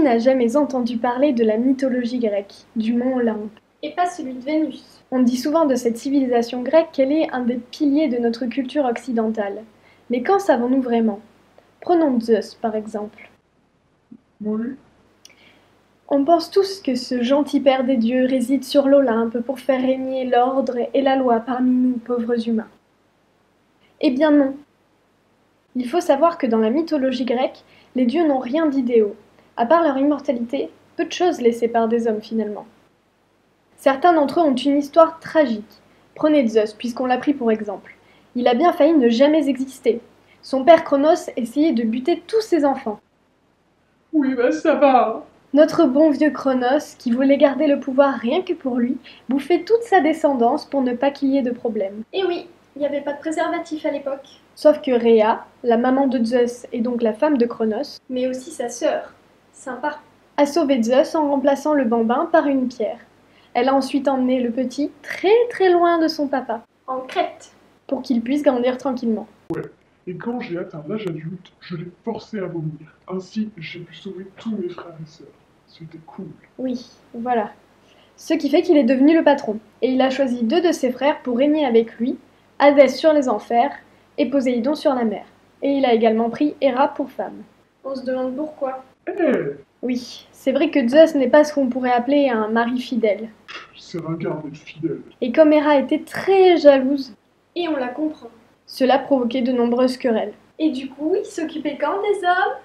Qui n'a jamais entendu parler de la mythologie grecque, du mont Olympe? Et pas celui de Vénus. On dit souvent de cette civilisation grecque qu'elle est un des piliers de notre culture occidentale. Mais qu'en savons-nous vraiment? Prenons Zeus par exemple. Oui, On pense tous que ce gentil père des dieux réside sur l'Olympe pour faire régner l'ordre et la loi parmi nous pauvres humains. Eh bien non. Il faut savoir que dans la mythologie grecque, les dieux n'ont rien d'idéaux. À part leur immortalité, peu de choses les séparent des hommes finalement. Certains d'entre eux ont une histoire tragique. Prenez Zeus, puisqu'on l'a pris pour exemple. Il a bien failli ne jamais exister. Son père Cronos essayait de buter tous ses enfants. oui, bah ça va. Notre bon vieux Cronos, qui voulait garder le pouvoir rien que pour lui, bouffait toute sa descendance pour ne pas qu'il y ait de problème. Et oui, il n'y avait pas de préservatif à l'époque. Sauf que Rhea, la maman de Zeus et donc la femme de Cronos, Mais aussi sa sœur. Sympa. a sauvé Zeus en remplaçant le bambin par une pierre. Elle a ensuite emmené le petit très très loin de son papa, En Crète. pour qu'il puisse grandir tranquillement. Et quand j'ai atteint l'âge adulte, je l'ai forcé à vomir. Ainsi, j'ai pu sauver tous mes frères et sœurs. C'était cool. Oui, voilà. Ce qui fait qu'il est devenu le patron, et il a choisi 2 de ses frères pour régner avec lui, Hadès sur les enfers et Poséidon sur la mer. Et il a également pris Héra pour femme. On se demande pourquoi. Eh, Oui, c'est vrai que Zeus n'est pas ce qu'on pourrait appeler un mari fidèle. c'est ringard d'être fidèle. Et comme Héra était très jalouse, Et on la comprend. cela provoquait de nombreuses querelles. Et du coup, il s'occupait quand des hommes?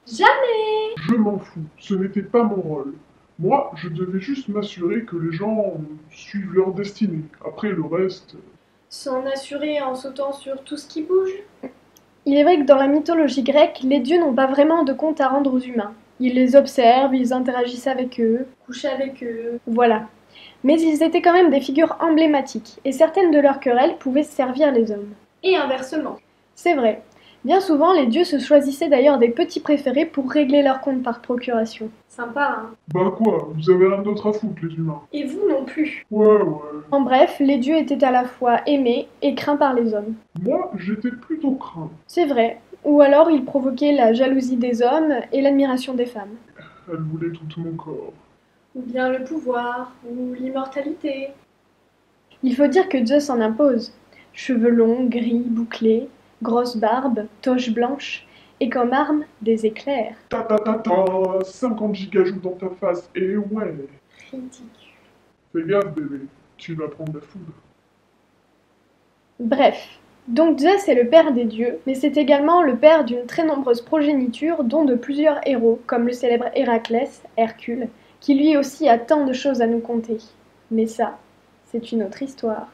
Jamais. Je m'en fous, ce n'était pas mon rôle. Moi, je devais juste m'assurer que les gens suivent leur destinée. Après le reste... S'en assurer en sautant sur tout ce qui bouge. Il est vrai que dans la mythologie grecque, les dieux n'ont pas vraiment de compte à rendre aux humains. Ils les observent, ils interagissent avec eux, Coucher avec eux. voilà. Mais ils étaient quand même des figures emblématiques, et certaines de leurs querelles pouvaient servir les hommes. Et inversement. C'est vrai. Bien souvent, les dieux se choisissaient d'ailleurs des petits préférés pour régler leur compte par procuration. Sympa, hein. Bah quoi, vous avez rien d'autre à foutre, les humains. Et vous non plus. Ouais. En bref, les dieux étaient à la fois aimés et craints par les hommes. Moi, j'étais plutôt craint. C'est vrai. Ou alors ils provoquaient la jalousie des hommes et l'admiration des femmes. Elle voulait tout mon corps. Ou bien le pouvoir, ou l'immortalité. Il faut dire que Zeus en impose. Cheveux longs, gris, bouclés, grosse barbe, toche blanche, et comme arme, des éclairs. Ta 50 gigajoules dans ta face, et ouais. Ridicule. Fais gaffe, bébé, tu vas prendre la foudre. Bref, donc Zeus est le père des dieux, mais c'est également le père d'une très nombreuse progéniture, dont de plusieurs héros, comme le célèbre Héraclès, Hercule, qui lui aussi a tant de choses à nous conter. Mais ça, c'est une autre histoire.